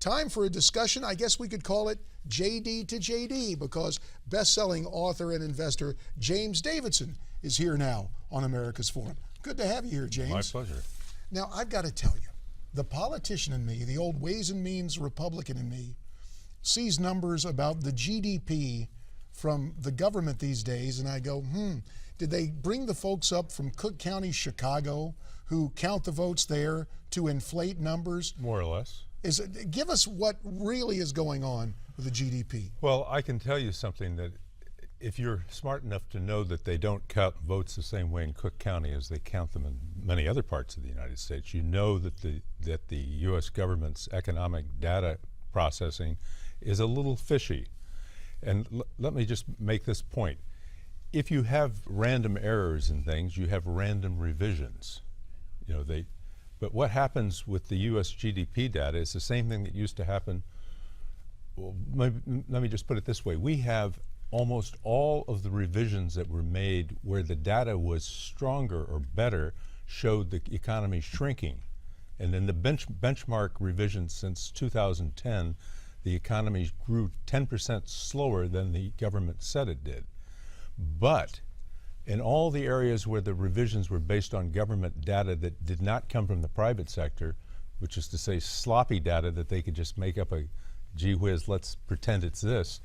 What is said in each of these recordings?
time for a discussion. I guess we could call it JD to JD, because best-selling author and investor James Davidson is here now on America's Forum. Good to have you here, James. My pleasure. Now, I've got to tell you, the politician in me, the old Ways and Means Republican in me, sees numbers about the GDP from the government these days, and I go, did they bring the folks up from Cook County, Chicago, who count the votes there to inflate numbers? More or less. Give us what really is going on with the GDP. Well, I can tell you something, that if you're smart enough to know that they don't count votes the same way in Cook County as they count them in many other parts of the United States, you know that the U.S. government's economic data processing is a little fishy. And let me just make this point. If you have random errors in things, you have random revisions. But what happens with the U.S. GDP data is the same thing that used to happen. Well, let me just put it this way. We have almost all of the revisions that were made where the data was stronger or better showed the economy shrinking. And in the benchmark revisions since 2010, the economy grew 10% slower than the government said it did. But in all the areas where the revisions were based on government data that did not come from the private sector, which is to say sloppy data that they could just make up a gee whiz, let's pretend it's this,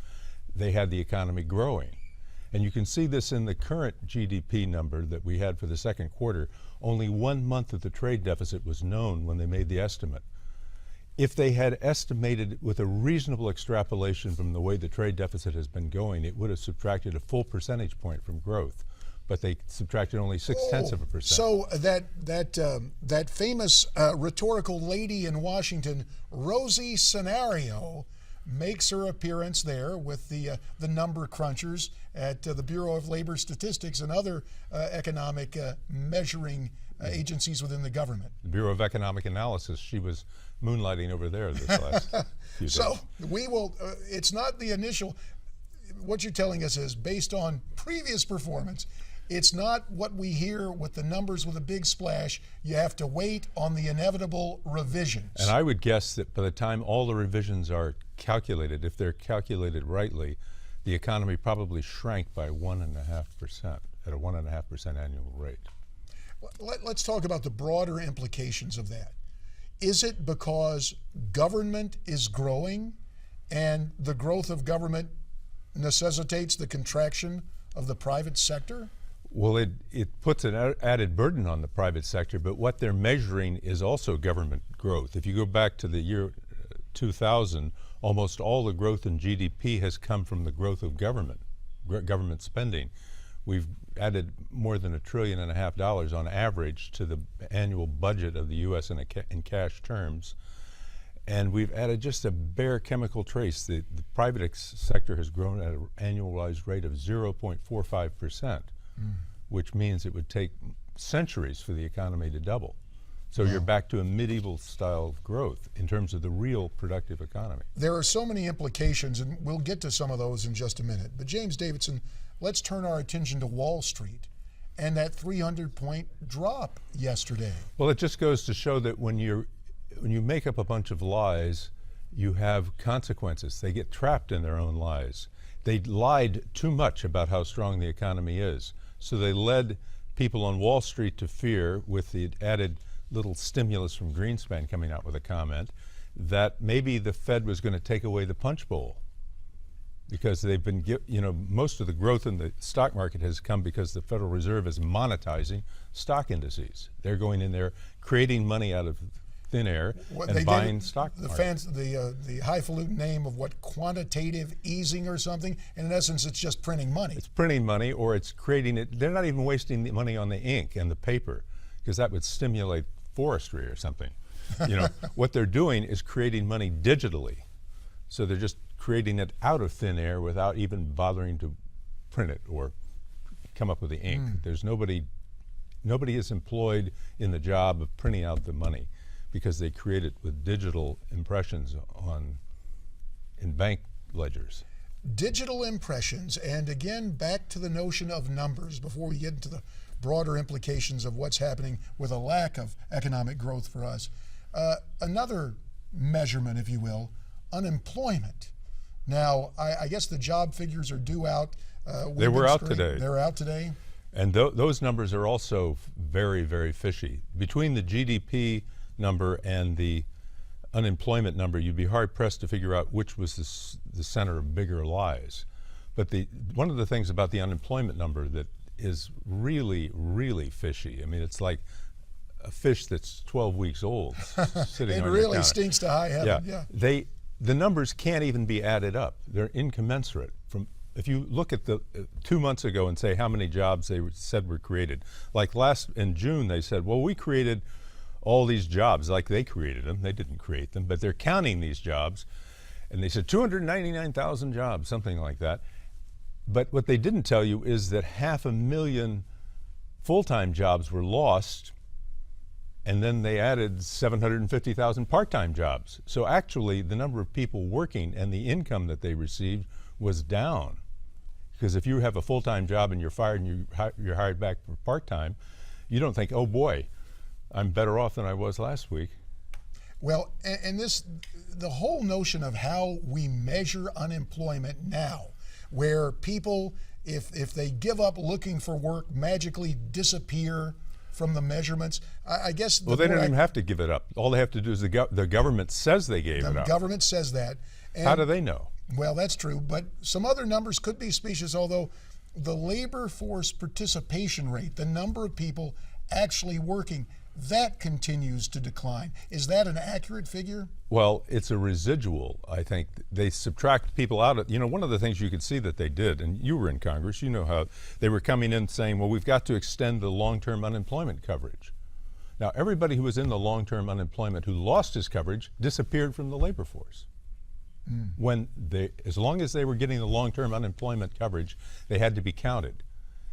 they had the economy growing. And you can see this in the current GDP number that we had for the second quarter. Only 1 month of the trade deficit was known when they made the estimate. If they had estimated with a reasonable extrapolation from the way the trade deficit has been going, it would have subtracted a full percentage point from growth. But they subtracted only 0.6%. So that famous rhetorical lady in Washington, Rosie Scenario, makes her appearance there with the number crunchers at the Bureau of Labor Statistics and other economic measuring agencies within the government. The Bureau of Economic Analysis, she was moonlighting over there this last few days. So we will, it's not the initial, what you're telling us is based on previous performance. It's not what we hear with the numbers with a big splash. You have to wait on the inevitable revisions. And I would guess that by the time all the revisions are calculated, if they're calculated rightly, the economy probably shrank by 1.5% at a 1.5% annual rate. Let's talk about the broader implications of that. Is it because government is growing and the growth of government necessitates the contraction of the private sector? Well, it puts an added burden on the private sector, but what they're measuring is also government growth. If you go back to the year 2000, almost all the growth in GDP has come from the growth of government spending. We've added more than $1.5 trillion on average to the annual budget of the U.S. in cash terms. And we've added just a bare chemical trace. The private sector has grown at an annualized rate of 0.45%. Which means it would take centuries for the economy to double. So you're back to a medieval style of growth in terms of the real productive economy. There are so many implications, and we'll get to some of those in just a minute. But James Davidson, let's turn our attention to Wall Street and that 300-point drop yesterday. Well, it just goes to show that when you make up a bunch of lies, you have consequences. They get trapped in their own lies. They lied too much about how strong the economy is. So they led people on Wall Street to fear, with the added little stimulus from Greenspan coming out with a comment, that maybe the Fed was going to take away the punch bowl. Because they've been, most of the growth in the stock market has come because the Federal Reserve is monetizing stock indices. They're going in there, creating money out of thin air and buying stock markets. The highfalutin name of what, quantitative easing or something, and in essence it's just printing money. It's printing money, or it's creating it. They're not even wasting the money on the ink and the paper, because that would stimulate forestry or something. What they're doing is creating money digitally. So they're just creating it out of thin air without even bothering to print it or come up with the ink. There's nobody is employed in the job of printing out the money, because they create it with digital impressions in bank ledgers. Digital impressions, and again, back to the notion of numbers before we get into the broader implications of what's happening with a lack of economic growth for us. Another measurement, if you will, unemployment. Now, I guess the job figures are due out. They were out today. They're out today. And those numbers are also very, very fishy. Between the GDP number and the unemployment number, you'd be hard-pressed to figure out which was the center of bigger lies. But one of the things about the unemployment number that is really, really fishy, I mean, it's like a fish that's 12 weeks old sitting it on your really counter. stinks to high heaven. Yeah. The numbers can't even be added up. They're incommensurate. If you look at the 2 months ago and say how many jobs they said were created, like in June they said, well, we created all these jobs, like they created them. They didn't create them, but they're counting these jobs. And they said 299,000 jobs, something like that. But what they didn't tell you is that 500,000 full-time jobs were lost, and then they added 750,000 part-time jobs. So actually, the number of people working and the income that they received was down. Because if you have a full-time job and you're fired and you're hired back for part-time, you don't think, oh boy, I'm better off than I was last week. Well, and the whole notion of how we measure unemployment now, where people, if they give up looking for work, magically disappear from the measurements. I guess. Well, they don't even have to give it up. All they have to do is the government says they gave it up. The government says that. And, how do they know? Well, that's true, but some other numbers could be specious, although the labor force participation rate, the number of people actually working, that continues to decline. Is that an accurate figure? Well, it's a residual, I think. They subtract people out of, one of the things you could see that they did, and you were in Congress, you know how they were coming in saying, well, we've got to extend the long-term unemployment coverage. Now, everybody who was in the long-term unemployment who lost his coverage disappeared from the labor force. As long as they were getting the long-term unemployment coverage, they had to be counted.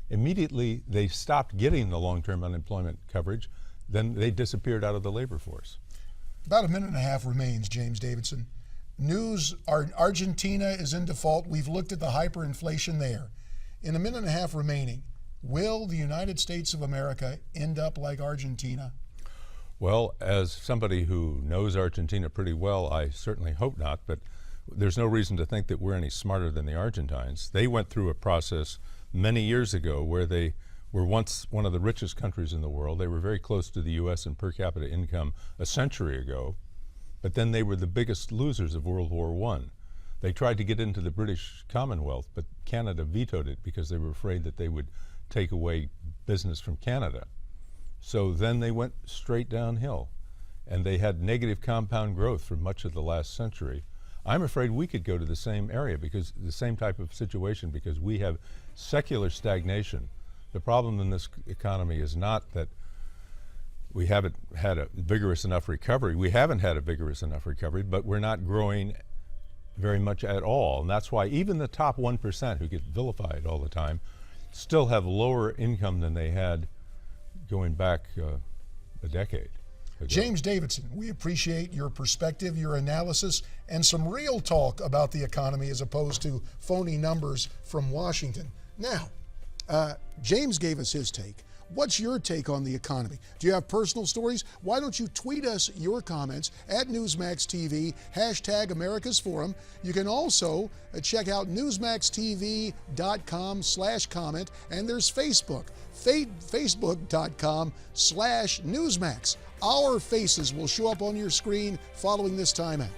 Immediately, they stopped getting the long-term unemployment coverage, then they disappeared out of the labor force. About a minute and a half remains, James Davidson. News, Argentina is in default. We've looked at the hyperinflation there. In a minute and a half remaining, will the United States of America end up like Argentina? Well, as somebody who knows Argentina pretty well, I certainly hope not, but there's no reason to think that we're any smarter than the Argentines. They went through a process many years ago where they were once one of the richest countries in the world. They were very close to the U.S. in per capita income a century ago, but then they were the biggest losers of World War I. They tried to get into the British Commonwealth, but Canada vetoed it because they were afraid that they would take away business from Canada. So then they went straight downhill, and they had negative compound growth for much of the last century. I'm afraid we could go to the same area, because the same type of situation, because we have secular stagnation. The problem in this economy is not that we haven't had a vigorous enough recovery. We haven't had a vigorous enough recovery, but we're not growing very much at all. And that's why even the top 1% who get vilified all the time still have lower income than they had going back a decade ago. James Davidson, we appreciate your perspective, your analysis, and some real talk about the economy as opposed to phony numbers from Washington. Now, James gave us his take. What's your take on the economy? Do you have personal stories? Why don't you tweet us your comments at Newsmax TV, hashtag America's Forum. You can also check out newsmaxtv.com/comment, and there's Facebook, facebook.com/Newsmax. Our faces will show up on your screen following this timeout.